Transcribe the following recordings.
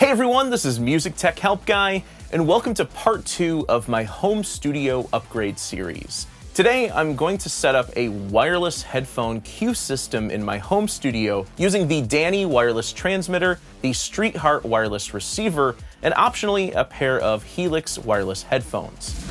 Hey everyone, this is Music Tech Help Guy, and welcome to part 2 of my home studio upgrade series. Today, I'm going to set up a wireless headphone cue system in my home studio using the Dani wireless transmitter, the Streetheart wireless receiver, and optionally a pair of Helix wireless headphones.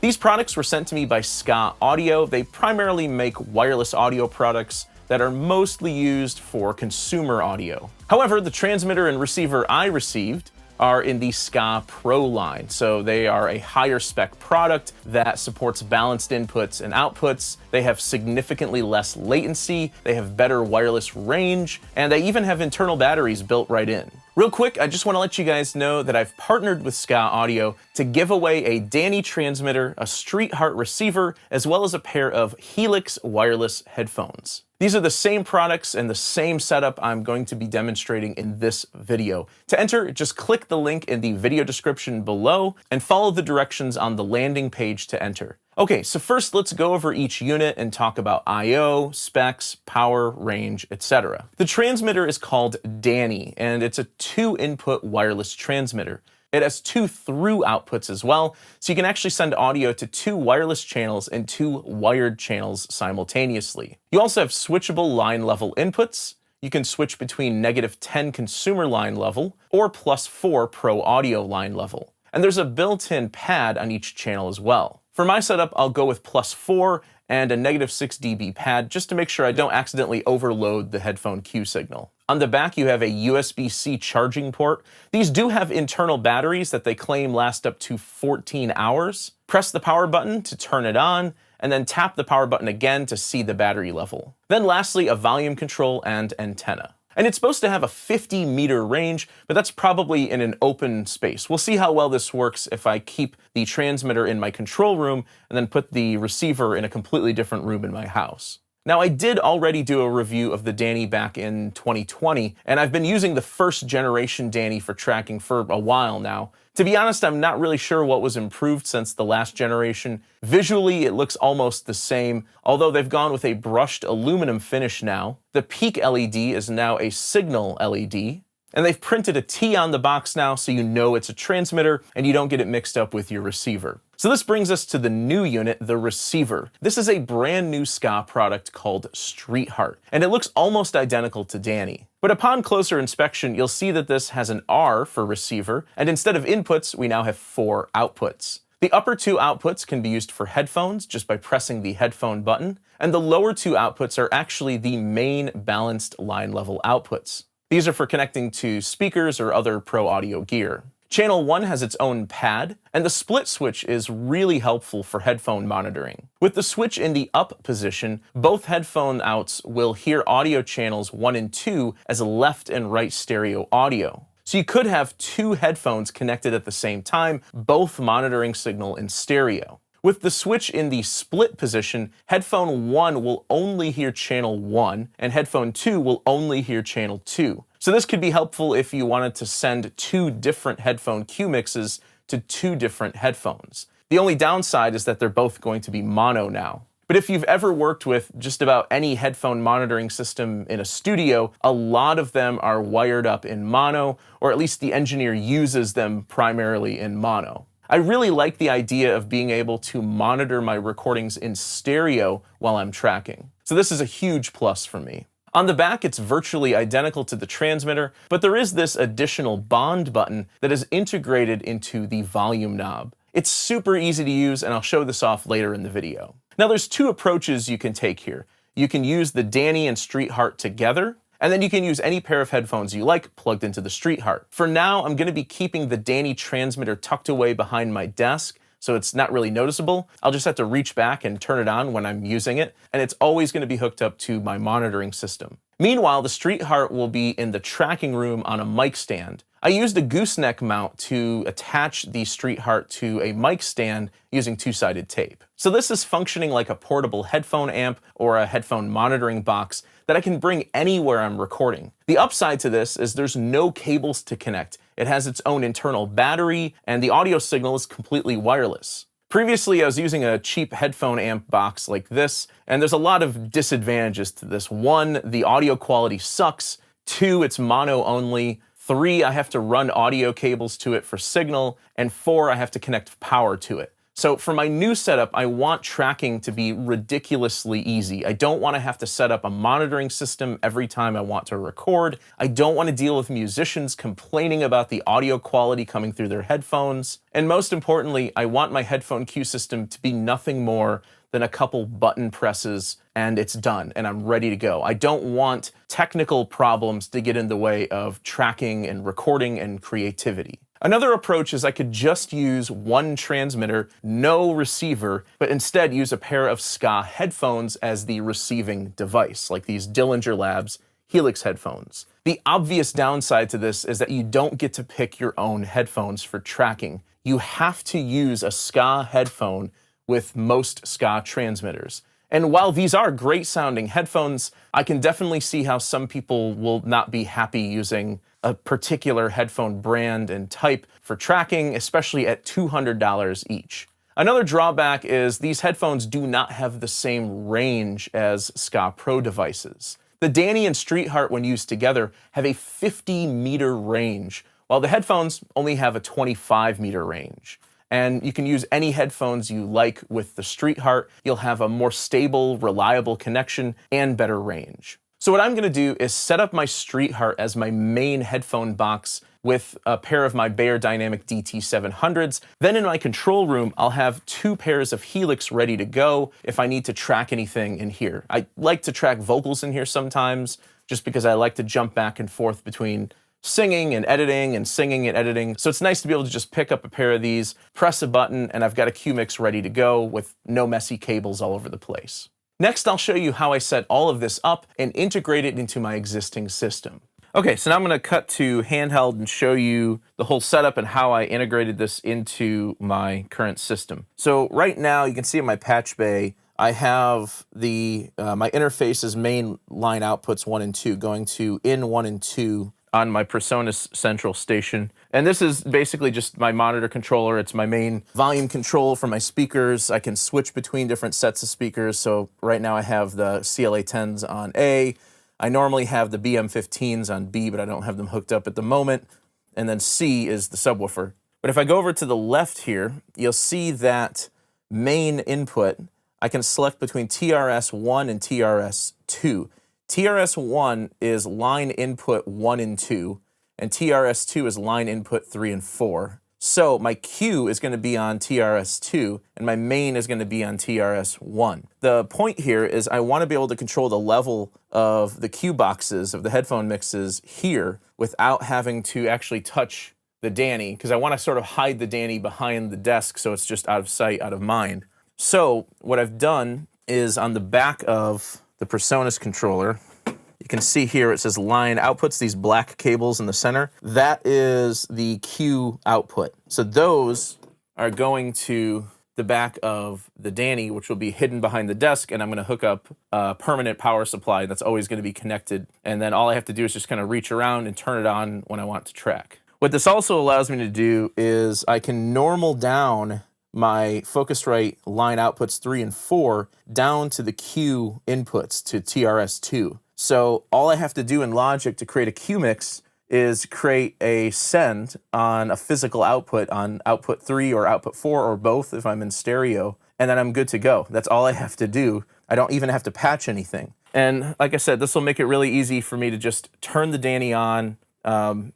These products were sent to me by SKAA Audio. They primarily make wireless audio products that are mostly used for consumer audio. However, the transmitter and receiver I received are in the SKAA Pro line, so they are a higher spec product that supports balanced inputs and outputs. They have significantly less latency, they have better wireless range, and they even have internal batteries built right in. Real quick, I just want to let you guys know that I've partnered with SKAA Audio to give away a Dani transmitter, a Streetheart receiver, as well as a pair of Helix wireless headphones. These are the same products and the same setup I'm going to be demonstrating in this video. To enter, just click the link in the video description below and follow the directions on the landing page to enter. Okay, so first let's go over each unit and talk about I/O, specs, power, range, etc. The transmitter is called Dani, and it's a 2-input wireless transmitter. It has 2 through outputs as well, so you can actually send audio to 2 wireless channels and 2 wired channels simultaneously. You also have switchable line level inputs. You can switch between -10 consumer line level or +4 pro audio line level. And there's a built-in pad on each channel as well. For my setup, I'll go with +4 and a -6 dB pad just to make sure I don't accidentally overload the headphone cue signal. On the back, you have a USB-C charging port. These do have internal batteries that they claim last up to 14 hours. Press the power button to turn it on, and then tap the power button again to see the battery level. Then lastly, a volume control and antenna. And it's supposed to have a 50-meter range, but that's probably in an open space. We'll see how well this works if I keep the transmitter in my control room and then put the receiver in a completely different room in my house. Now, I did already do a review of the Dani back in 2020, and I've been using the first generation Dani for tracking for a while now. To be honest, I'm not really sure what was improved since the last generation. Visually, it looks almost the same, although they've gone with a brushed aluminum finish now. The peak LED is now a signal LED. And they've printed a T on the box now so you know it's a transmitter and you don't get it mixed up with your receiver. So this brings us to the new unit, the receiver. This is a brand new SKAA product called Streetheart, and it looks almost identical to Dani. But upon closer inspection, you'll see that this has an R for receiver, and instead of inputs, we now have 4 outputs. The upper 2 outputs can be used for headphones just by pressing the headphone button, and the lower 2 outputs are actually the main balanced line level outputs. These are for connecting to speakers or other pro audio gear. Channel 1 has its own pad, and the split switch is really helpful for headphone monitoring. With the switch in the up position, both headphone outs will hear audio channels 1 and 2 as left and right stereo audio. So you could have 2 headphones connected at the same time, both monitoring signal in stereo. With the switch in the split position, headphone 1 will only hear channel 1, and headphone 2 will only hear channel 2. So this could be helpful if you wanted to send 2 different headphone cue mixes to 2 different headphones. The only downside is that they're both going to be mono now. But if you've ever worked with just about any headphone monitoring system in a studio, a lot of them are wired up in mono, or at least the engineer uses them primarily in mono. I really like the idea of being able to monitor my recordings in stereo while I'm tracking. So this is a huge plus for me. On the back, it's virtually identical to the transmitter, but there is this additional bond button that is integrated into the volume knob. It's super easy to use, and I'll show this off later in the video. Now, there's 2 approaches you can take here. You can use the Dani and Streetheart together, and then you can use any pair of headphones you like plugged into the Streetheart. For now, I'm going to be keeping the Dani transmitter tucked away behind my desk, so it's not really noticeable. I'll just have to reach back and turn it on when I'm using it, and it's always going to be hooked up to my monitoring system. Meanwhile, the Streetheart will be in the tracking room on a mic stand. I used a gooseneck mount to attach the Streetheart to a mic stand using 2-sided tape. So this is functioning like a portable headphone amp or a headphone monitoring box that I can bring anywhere I'm recording. The upside to this is there's no cables to connect. It has its own internal battery, and the audio signal is completely wireless. Previously, I was using a cheap headphone amp box like this, and there's a lot of disadvantages to this. 1, the audio quality sucks. 2, it's mono only. 3, I have to run audio cables to it for signal. And 4, I have to connect power to it. So for my new setup, I want tracking to be ridiculously easy. I don't want to have to set up a monitoring system every time I want to record. I don't want to deal with musicians complaining about the audio quality coming through their headphones. And most importantly, I want my headphone cue system to be nothing more than a couple button presses and it's done and I'm ready to go. I don't want technical problems to get in the way of tracking and recording and creativity. Another approach is I could just use one transmitter, no receiver, but instead use a pair of SKAA headphones as the receiving device, like these Dillinger Labs Helix headphones. The obvious downside to this is that you don't get to pick your own headphones for tracking. You have to use a SKAA headphone with most SKAA transmitters. And while these are great sounding headphones, I can definitely see how some people will not be happy using a particular headphone brand and type for tracking, especially at $200 each. Another drawback is these headphones do not have the same range as SKAA Pro devices. The Dani and Streetheart, when used together, have a 50-meter range, while the headphones only have a 25-meter range. And you can use any headphones you like with the Streetheart. You'll have a more stable, reliable connection and better range. So what I'm gonna do is set up my Streetheart as my main headphone box with a pair of my Beyer Dynamic DT700s. Then in my control room, I'll have 2 pairs of Helix ready to go if I need to track anything in here. I like to track vocals in here sometimes, just because I like to jump back and forth between singing and editing and singing and editing. So it's nice to be able to just pick up a pair of these, press a button, and I've got a cue mix ready to go with no messy cables all over the place. Next, I'll show you how I set all of this up and integrate it into my existing system. Okay, so now I'm gonna cut to handheld and show you the whole setup and how I integrated this into my current system. So right now, you can see in my patch bay, I have the my interface's main line outputs 1 and 2 going to in 1 and 2 on my PreSonus central station. And this is basically just my monitor controller. It's my main volume control for my speakers. I can switch between different sets of speakers. So right now I have the CLA-10s on A. I normally have the BM-15s on B, but I don't have them hooked up at the moment. And then C is the subwoofer. But if I go over to the left here, you'll see that main input, I can select between TRS-1 and TRS-2. TRS-1 is line input 1 and 2, and TRS-2 is line input 3 and 4. So my cue is going to be on TRS-2, and my main is going to be on TRS-1. The point here is I want to be able to control the level of the cue boxes of the headphone mixes here without having to actually touch the Dani, because I want to sort of hide the Dani behind the desk so it's just out of sight, out of mind. So what I've done is on the back of the PreSonus controller, you can see here it says line outputs, these black cables in the center. That is the cue output. So those are going to the back of the Dani, which will be hidden behind the desk, and I'm gonna hook up a permanent power supply that's always gonna be connected. And then all I have to do is just kind of reach around and turn it on when I want to track. What this also allows me to do is I can normal down my Focusrite line outputs 3 and 4 down to the cue inputs to TRS-2. So all I have to do in Logic to create a cue mix is create a send on a physical output on output 3 or output 4 or both if I'm in stereo, and then I'm good to go. That's all I have to do. I don't even have to patch anything. And like I said, this will make it really easy for me to just turn the Dani on,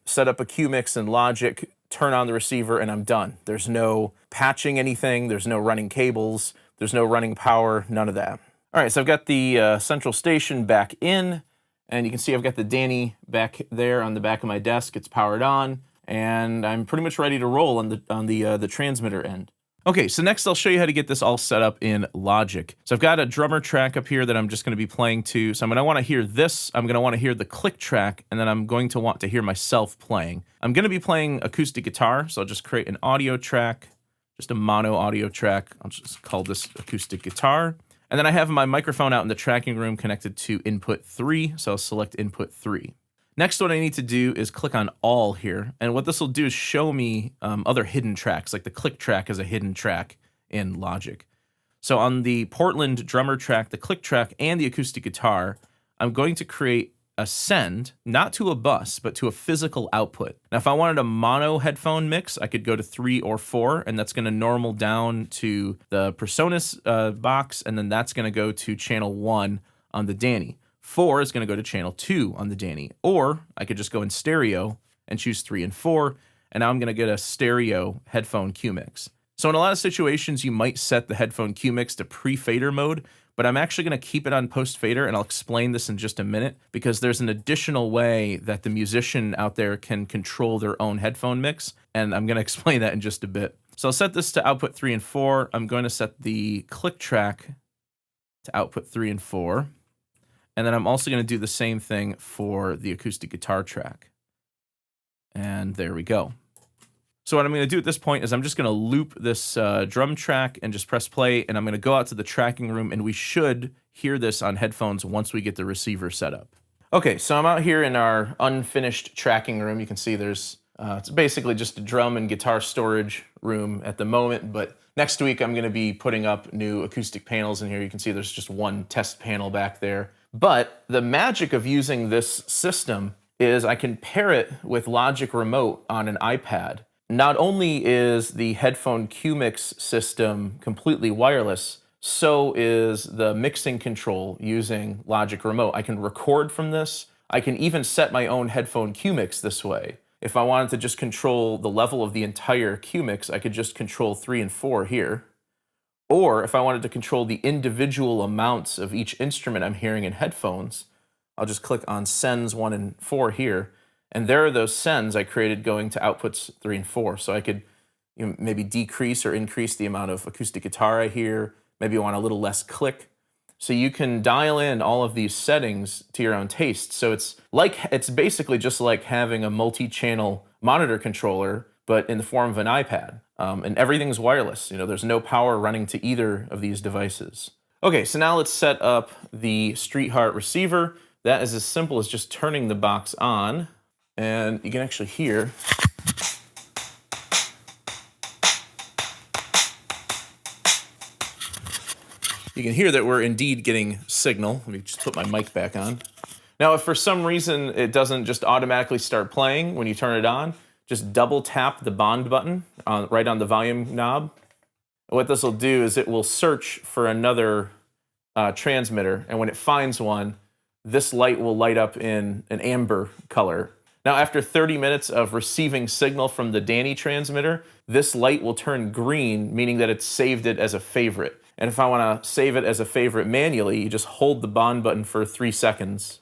set up a cue mix in Logic, turn on the receiver, and I'm done. There's no patching anything, there's no running cables, there's no running power, none of that. All right, so I've got the central station back in, and you can see I've got the Dani back there on the back of my desk. It's powered on, and I'm pretty much ready to roll on the transmitter end. Okay, so next I'll show you how to get this all set up in Logic. So I've got a drummer track up here that I'm just gonna be playing to. So I'm gonna wanna hear this, I'm gonna wanna hear the click track, and then I'm going to want to hear myself playing. I'm gonna be playing acoustic guitar, so I'll just create an audio track, just a mono audio track. I'll just call this acoustic guitar. And then I have my microphone out in the tracking room connected to input 3, so I'll select input 3. Next, what I need to do is click on all here, and what this will do is show me other hidden tracks, like the click track is a hidden track in Logic. So on the Portland drummer track, the click track, and the acoustic guitar, I'm going to create a send, not to a bus, but to a physical output. Now, if I wanted a mono headphone mix, I could go to 3 or 4, and that's going to normal down to the PreSonus box, and then that's going to go to channel 1 on the Dani. 4 is going to go to channel 2 on the Dani. Or I could just go in stereo and choose 3 and 4, and now I'm going to get a stereo headphone Q mix. So in a lot of situations, you might set the headphone Q mix to pre-fader mode, but I'm actually going to keep it on post-fader, and I'll explain this in just a minute, because there's an additional way that the musician out there can control their own headphone mix, and I'm going to explain that in just a bit. So I'll set this to output 3 and 4. I'm going to set the click track to output 3 and 4, and then I'm also going to do the same thing for the acoustic guitar track. And there we go. So what I'm going to do at this point is I'm just going to loop this drum track and just press play, and I'm going to go out to the tracking room, and we should hear this on headphones once we get the receiver set up. Okay, so I'm out here in our unfinished tracking room. You can see there's, it's basically just a drum and guitar storage room at the moment, but next week I'm going to be putting up new acoustic panels in here. You can see there's just one test panel back there. But the magic of using this system is I can pair it with Logic Remote on an iPad. Not only is the headphone Q mix system completely wireless, so is the mixing control using Logic Remote. I can record from this. I can even set my own headphone Q mix this way. If I wanted to just control the level of the entire Q mix, I could just control 3 and 4 here. Or if I wanted to control the individual amounts of each instrument I'm hearing in headphones, I'll just click on sends 1 and 4 here. And there are those sends I created going to outputs 3 and 4. So I could maybe decrease or increase the amount of acoustic guitar I hear. Maybe I want a little less click. So you can dial in all of these settings to your own taste. So it's basically just like having a multi-channel monitor controller, but in the form of an iPad. And everything's wireless. There's no power running to either of these devices. Okay, so now let's set up the Streetheart receiver. That is as simple as just turning the box on. And you can actually hear that we're indeed getting signal. Let me just put my mic back on. Now, if for some reason it doesn't just automatically start playing when you turn it on, just double tap the bond button right on the volume knob. What this will do is it will search for another transmitter, and when it finds one, this light will light up in an amber color. Now, after 30 minutes of receiving signal from the Dani transmitter, this light will turn green, meaning that it's saved it as a favorite. And if I want to save it as a favorite manually, you just hold the bond button for 3 seconds.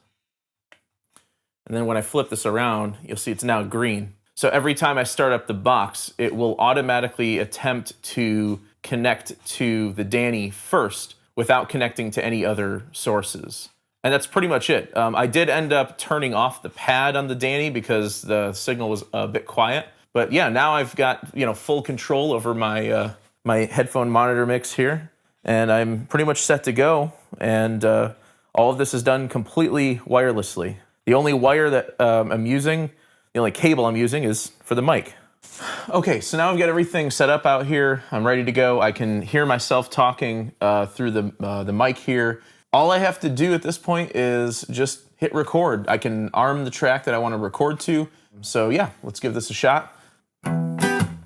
And then when I flip this around, you'll see it's now green. So every time I start up the box, it will automatically attempt to connect to the Dani first without connecting to any other sources. And that's pretty much it. I did end up turning off the pad on the Dani because the signal was a bit quiet. But yeah, now I've got full control over my my headphone monitor mix here, and I'm pretty much set to go. And all of this is done completely wirelessly. The only wire that I'm using, the only cable I'm using, is for the mic. Okay, so now I've got everything set up out here. I'm ready to go. I can hear myself talking through the mic here. All I have to do at this point is just hit record. I can arm the track that I want to record to. So yeah, let's give this a shot. I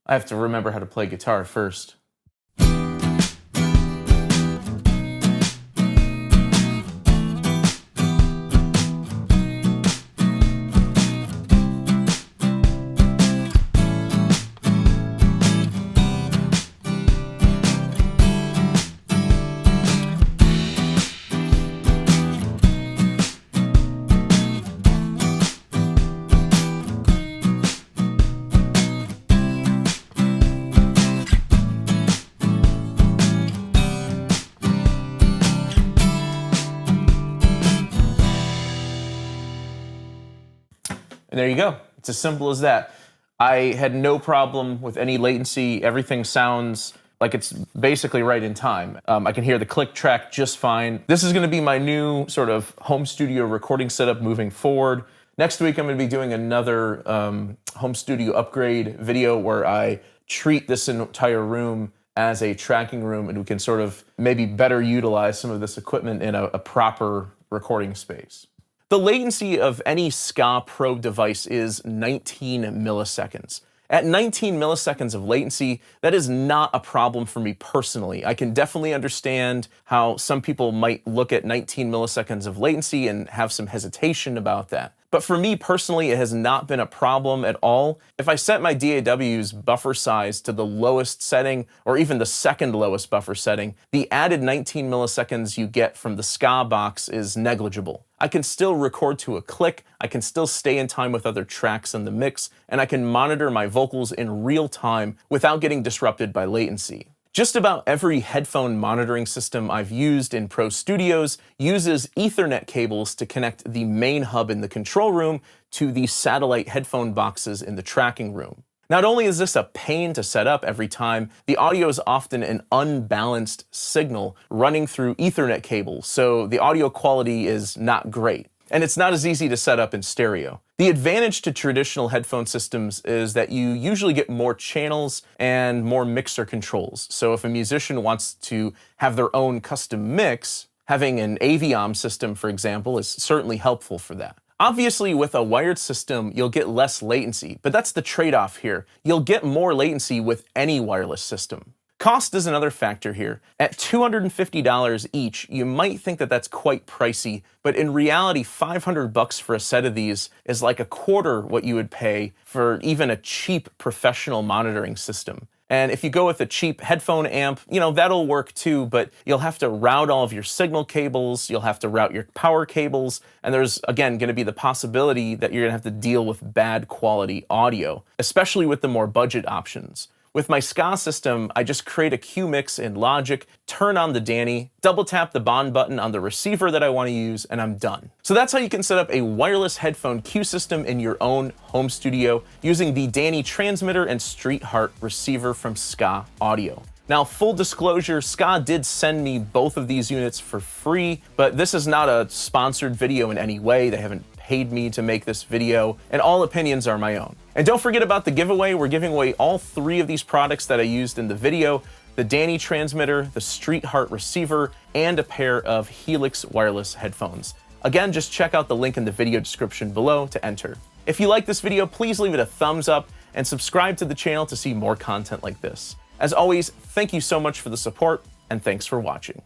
have to remember how to play guitar first. And there you go. It's as simple as that. I had no problem with any latency. Everything sounds like it's basically right in time. I can hear the click track just fine. This is going to be my new sort of home studio recording setup moving forward. Next week, I'm going to be doing another home studio upgrade video where I treat this entire room as a tracking room, and we can sort of maybe better utilize some of this equipment in a proper recording space. The latency of any SKAA probe device is 19 milliseconds. At 19 milliseconds of latency, that is not a problem for me personally. I can definitely understand how some people might look at 19 milliseconds of latency and have some hesitation about that. But for me personally, it has not been a problem at all. If I set my DAW's buffer size to the lowest setting, or even the second lowest buffer setting, the added 19 milliseconds you get from the SKAA box is negligible. I can still record to a click, I can still stay in time with other tracks in the mix, and I can monitor my vocals in real time without getting disrupted by latency. Just about every headphone monitoring system I've used in Pro Studios uses Ethernet cables to connect the main hub in the control room to the satellite headphone boxes in the tracking room. Not only is this a pain to set up every time, the audio is often an unbalanced signal running through Ethernet cables, so the audio quality is not great. And it's not as easy to set up in stereo. The advantage to traditional headphone systems is that you usually get more channels and more mixer controls. So if a musician wants to have their own custom mix, having an Aviom system, for example, is certainly helpful for that. Obviously, with a wired system, you'll get less latency, but that's the trade-off here. You'll get more latency with any wireless system. Cost is another factor here. At $250 each, you might think that that's quite pricey, but in reality, $500 for a set of these is like a quarter what you would pay for even a cheap professional monitoring system. And if you go with a cheap headphone amp, that'll work too, but you'll have to route all of your signal cables, you'll have to route your power cables, and there's, again, going to be the possibility that you're going to have to deal with bad quality audio, especially with the more budget options. With my SKAA system, I just create a Q mix in Logic, turn on the Dani, double tap the Bond button on the receiver that I want to use, and I'm done. So that's how you can set up a wireless headphone Q system in your own home studio using the Dani transmitter and Streetheart receiver from SKAA Audio. Now, full disclosure, SKAA did send me both of these units for free, but this is not a sponsored video in any way. They haven't paid me to make this video, and all opinions are my own. And don't forget about the giveaway. We're giving away all 3 of these products that I used in the video: the Dani transmitter, the Streetheart receiver, and a pair of Helix wireless headphones. Again, just check out the link in the video description below to enter. If you like this video, please leave it a thumbs up and subscribe to the channel to see more content like this. As always, thank you so much for the support, and thanks for watching.